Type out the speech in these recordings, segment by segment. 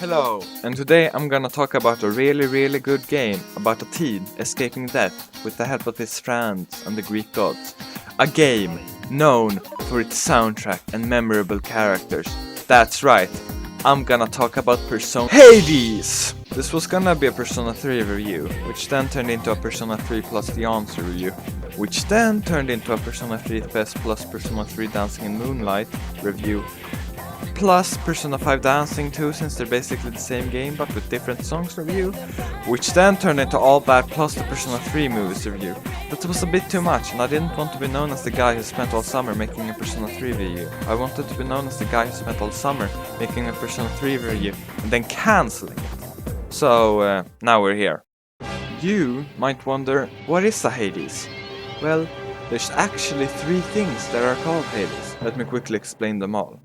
Hello, and today I'm gonna talk about a really good game about a teen escaping death with the help of his friends and the Greek gods. A game known for its soundtrack and memorable characters. That's right, I'm gonna talk about Persona Hades! This was gonna be a Persona 3 review, which then turned into a Persona 3 plus the answer review, which then turned into a Persona 3 Fest plus Persona 3 Dancing in Moonlight review, plus Persona 5 Dancing 2, since they're basically the same game but with different songs review, which then turned into All Bad plus the Persona 3 movies review. That was a bit too much, and I didn't want to be known as the guy who spent all summer making a Persona 3 review. I wanted to be known as the guy who spent all summer making a Persona 3 review and then cancelling it. So now we're here. You might wonder, what is a Hades? Well, there's actually 3 things that are called Hades. Let me quickly explain them all.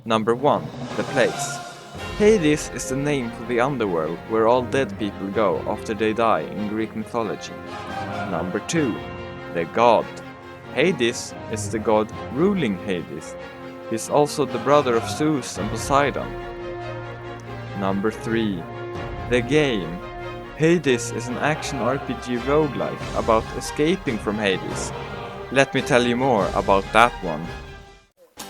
Number 1. The place. Hades is the name for the underworld where all dead people go after they die in Greek mythology. Number 2. The god. Hades is the god ruling Hades. He's also the brother of Zeus and Poseidon. Number 3. The game. Hades is an action RPG roguelike about escaping from Hades. Let me tell you more about that one.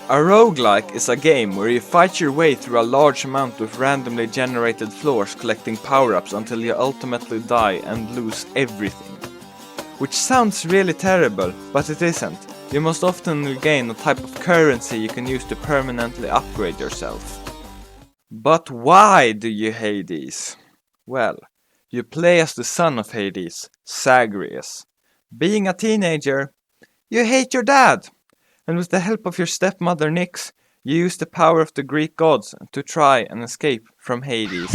A roguelike is a game where you fight your way through a large amount of randomly generated floors collecting power-ups until you ultimately die and lose everything. Which sounds really terrible, but it isn't. You most often will gain a type of currency you can use to permanently upgrade yourself. But why do you Hades? Well, you play as the son of Hades, Zagreus. Being a teenager, you hate your dad. And with the help of your stepmother Nyx, you use the power of the Greek gods to try and escape from Hades.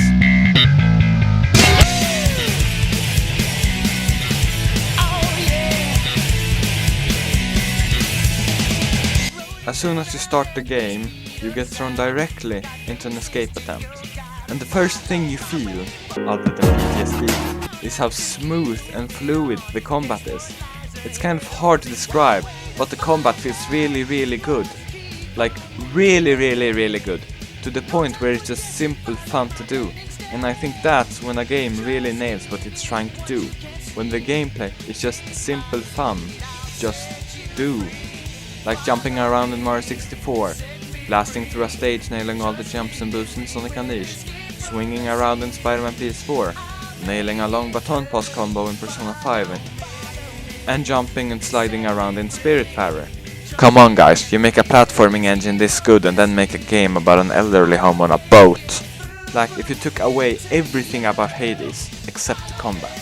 As soon as you start the game, you get thrown directly into an escape attempt. And the first thing you feel, other than PTSD, is how smooth and fluid the combat is. It's kind of hard to describe, but the combat feels really good. Like really good. To the point where it's just simple fun to do. And I think that's when a game really nails what it's trying to do. When the gameplay is just simple fun. Just do. Like jumping around in Mario 64. Blasting through a stage, nailing all the jumps and boosts in Sonic Unleashed. Swinging around in Spider-Man PS4. Nailing a long baton pass combo in Persona 5. And jumping and sliding around in Spiritfarer. Come on guys, you make a platforming engine this good and then make a game about an elderly home on a boat. Like if you took away everything about Hades except the combat,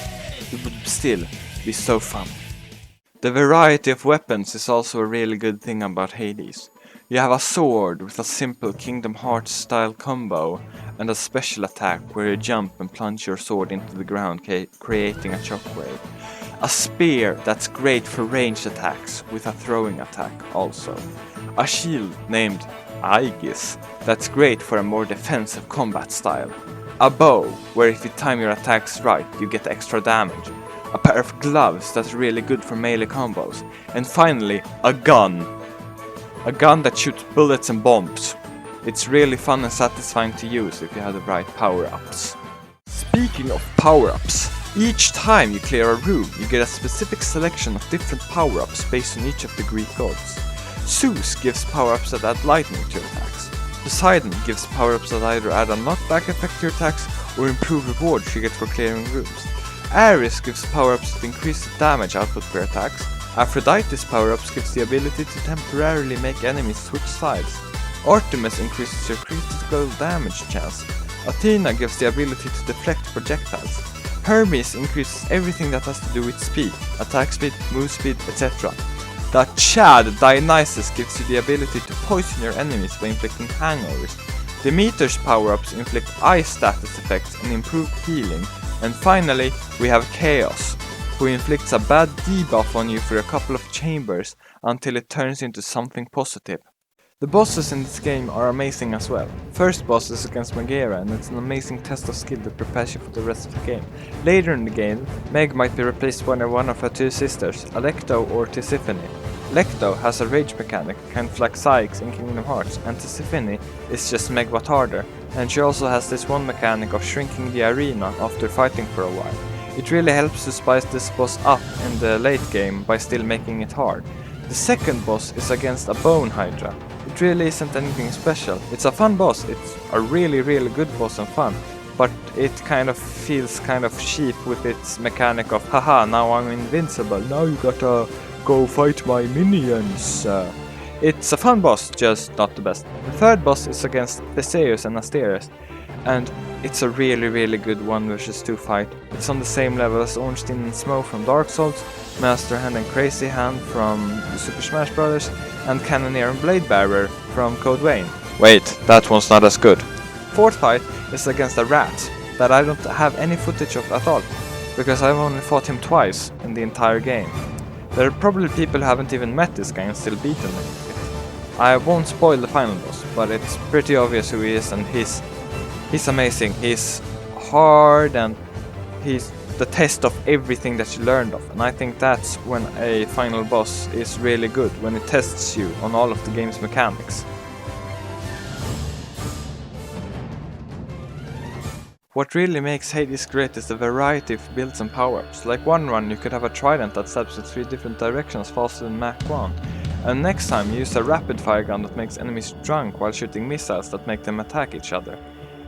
it would still be so fun. The variety of weapons is also a really good thing about Hades. You have a sword with a simple Kingdom Hearts style combo and a special attack where you jump and plunge your sword into the ground creating a shockwave. A spear that's great for ranged attacks with a throwing attack also. A shield named Aegis that's great for a more defensive combat style. A bow where if you time your attacks right you get extra damage. A pair of gloves that's really good for melee combos. And finally, a gun. A gun that shoots bullets and bombs. It's really fun and satisfying to use if you have the right power-ups. Speaking of power-ups, each time you clear a room, you get a specific selection of different power-ups based on each of the Greek gods. Zeus gives power-ups that add lightning to your attacks. Poseidon gives power-ups that either add a knockback effect to your attacks or improve rewards you get for clearing rooms. Ares gives power-ups that increase the damage output for your attacks. Aphrodite's power-ups gives the ability to temporarily make enemies switch sides. Artemis increases your critical damage chance. Athena gives the ability to deflect projectiles. Hermes increases everything that has to do with speed, attack speed, move speed, etc. The Chad Dionysus gives you the ability to poison your enemies by inflicting hangovers. Demeter's power-ups inflict ice status effects and improve healing. And finally, we have Chaos, who inflicts a bad debuff on you for a couple of chambers until it turns into something positive. The bosses in this game are amazing as well. First boss is against Megara, and it's an amazing test of skill that prepares you for the rest of the game. Later in the game, Meg might be replaced by one of her 2 sisters, Alecto or Tisiphone. Lecto has a rage mechanic, kind of like Sykes in Kingdom Hearts, and Tisiphone is just Meg but harder, and she also has this one mechanic of shrinking the arena after fighting for a while. It really helps to spice this boss up in the late game by still making it hard. The second boss is against a bone hydra. It really isn't anything special. It's a fun boss, it's a really good boss and fun, but it kind of feels kind of cheap with its mechanic of haha, now I'm invincible, now you gotta go fight my minions. It's a fun boss, just not the best. The third boss is against Theseus and Asteris, and it's a really good 1 versus 2 fight. It's on the same level as Ornstein and Smough from Dark Souls, Master Hand and Crazy Hand from Super Smash Bros. And Cannoneer and Blade Bearer from Code Vein. Wait, that one's not as good. Fourth fight is against a rat that I don't have any footage of at all, because I've only fought him twice in the entire game. There are probably people who haven't even met this guy and still beaten him. I won't spoil the final boss, but it's pretty obvious who he is, and he's amazing. He's hard and he's the test of everything that you learned of, and I think that's when a final boss is really good, when it tests you on all of the game's mechanics. What really makes Hades great is the variety of builds and power-ups. Like one run you could have a trident that stabs in 3 different directions faster than Mach 1, and next time you use a rapid fire gun that makes enemies drunk while shooting missiles that make them attack each other.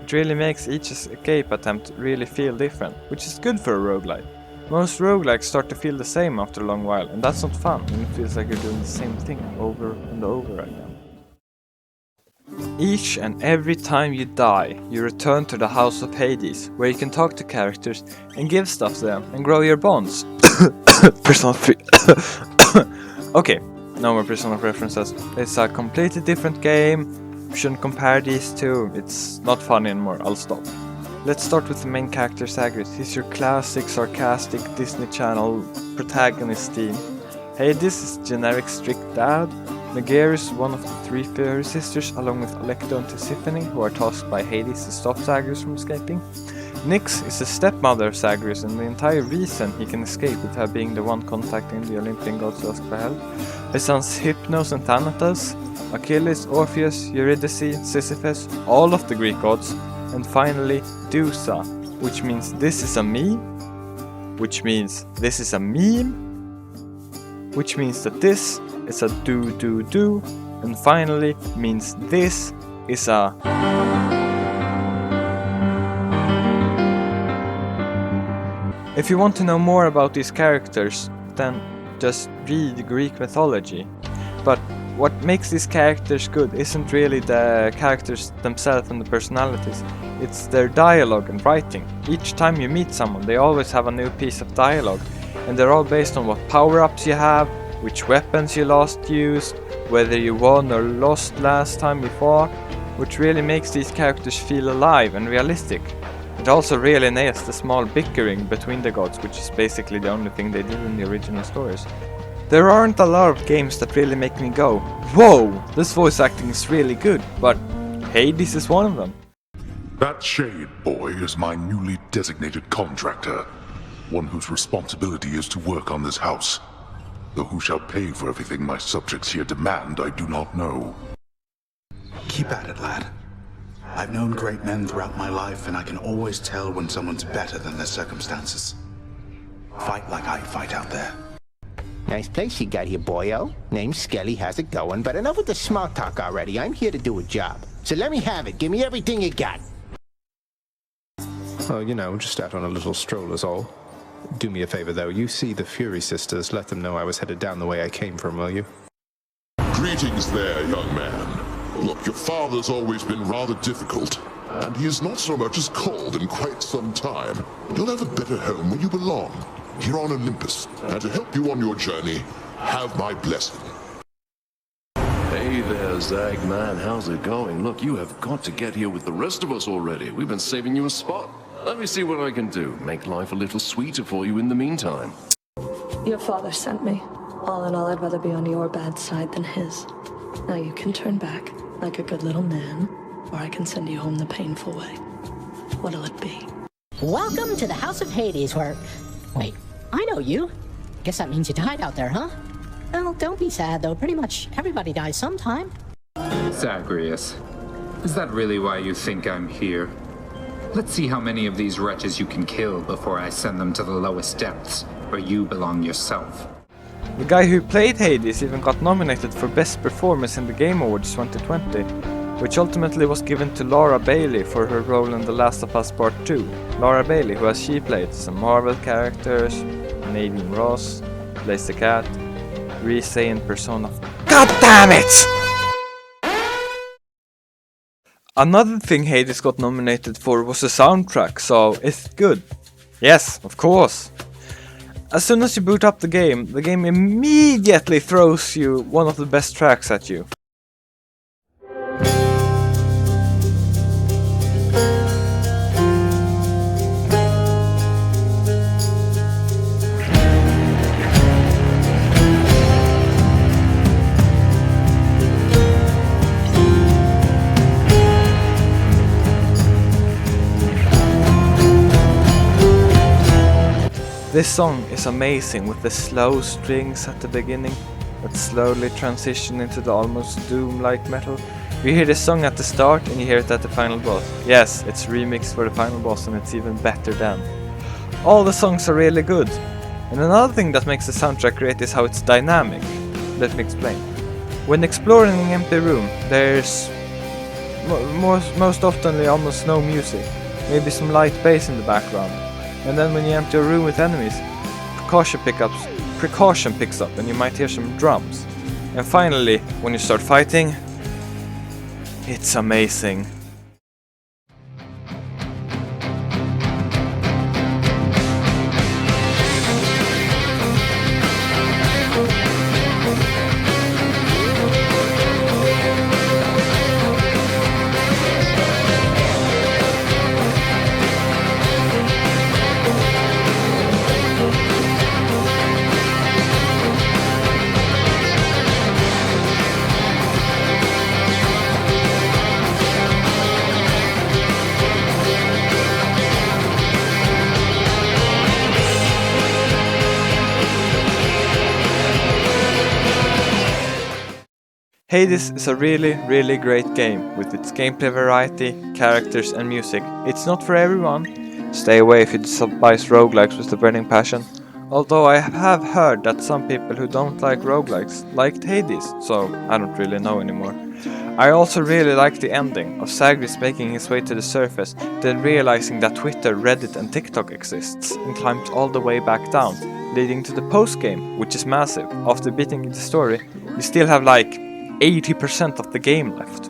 It really makes each escape attempt really feel different, which is good for a roguelike. Most roguelikes start to feel the same after a long while, and that's not fun when it feels like you're doing the same thing over and over again. Each and every time you die, you return to the House of Hades, where you can talk to characters and give stuff to them and grow your bonds. Persona 3. Okay, no more Persona references. It's a completely different game. Shouldn't compare these two, it's not funny anymore, I'll stop. Let's start with the main character Zagreus. He's your classic, sarcastic Disney Channel protagonist theme. Hades is generic strict dad. Megaris is one of the 3 fairy sisters, along with Alecto and Tisiphone, who are tasked by Hades to stop Zagreus from escaping. Nyx is the stepmother of Zagreus, and the entire reason he can escape with her being the one contacting the Olympian gods to ask for help. His sons Hypnos and Thanatos, Achilles, Orpheus, Eurydice, Sisyphus, all of the Greek gods, and finally Dusa, which means this is a me, which means this is a meme, which means that this is a do, and finally means this is a... If you want to know more about these characters, then just read Greek mythology. But what makes these characters good isn't really the characters themselves and the personalities, it's their dialogue and writing. Each time you meet someone, they always have a new piece of dialogue, and they're all based on what power-ups you have, which weapons you last used, whether you won or lost last time you fought, which really makes these characters feel alive and realistic. It also really nails the small bickering between the gods, which is basically the only thing they did in the original stories. There aren't a lot of games that really make me go, whoa, this voice acting is really good, but Hades is one of them. That Shade boy is my newly designated contractor, one whose responsibility is to work on this house. Though who shall pay for everything my subjects here demand, I do not know. Keep at it, lad. I've known great men throughout my life, and I can always tell when someone's better than their circumstances. Fight like I fight out there. Nice place you got here, boyo. Name's Skelly, how's it going? But enough with the small talk already. I'm here to do a job. So let me have it. Give me everything you got. Oh, you know, just out on a little stroll is all. Do me a favor, though. You see the Fury Sisters. Let them know I was headed down the way I came from, will you? Greetings there, young man. Look, your father's always been rather difficult, and he has not so much as called in quite some time. You'll have a better home where you belong, here on Olympus, and to help you on your journey, have my blessing. Hey there, Zag, man, how's it going? Look, you have got to get here with the rest of us already. We've been saving you a spot. Let me see what I can do. Make life a little sweeter for you in the meantime. Your father sent me. All in all, I'd rather be on your bad side than his. Now you can turn back, like a good little man, or I can send you home the painful way. What'll it be? Welcome to the House of Hades, where... Wait, I know you. Guess that means you died out there, huh? Well, don't be sad, though. Pretty much everybody dies sometime. Zagreus, Is that really why you think I'm here? Let's see how many of these wretches you can kill before I send them to the lowest depths, where you belong yourself. The guy who played Hades even got nominated for Best Performance in the Game Awards 2020, which ultimately was given to Laura Bailey for her role in The Last of Us Part 2. Laura Bailey, who has she played some Marvel characters, Nadine Ross, plays the cat, Reese in Persona. God damn it! Another thing Hades got nominated for was the soundtrack, so it's good. Yes, of course. As soon as you boot up the game immediately throws you one of the best tracks at you. This song is amazing with the slow strings at the beginning that slowly transition into the almost doom-like metal. You hear this song at the start and you hear it at the final boss. Yes, it's remixed for the final boss and it's even better then. All the songs are really good. And another thing that makes the soundtrack great is how it's dynamic. Let me explain. When exploring an empty room, there's most often almost no music. Maybe some light bass in the background. And then when you enter a room with enemies, precaution picks up and you might hear some drums. And finally, when you start fighting, it's amazing. Hades is a really great game with its gameplay variety, characters and music. It's not for everyone. Stay away if you despise roguelikes with a burning passion. Although I have heard that some people who don't like roguelikes liked Hades, so I don't really know anymore. I also really like the ending of Zagreus making his way to the surface, then realizing that Twitter, Reddit and TikTok exists, and climbed all the way back down, leading to the post-game, which is massive. After beating the story, you still have like 80% of the game left.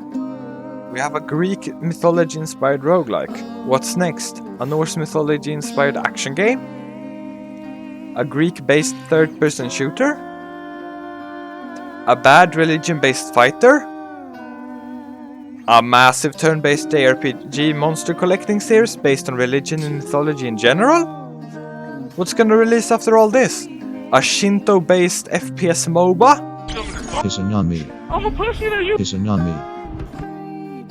We have a Greek mythology-inspired roguelike. What's next? A Norse mythology-inspired action game? A Greek-based third-person shooter? A bad religion-based fighter? A massive turn-based JRPG monster collecting series based on religion and mythology in general? What's gonna release after all this? A Shinto-based FPS MOBA?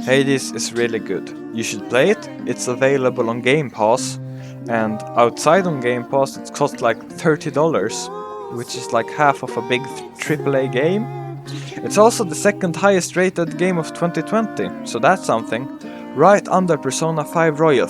Hades is really good. You should play it. It's available on Game Pass, and outside on Game Pass it costs like $30, which is like half of a big AAA game. It's also the second highest rated game of 2020, so that's something. Right under Persona 5 Royal.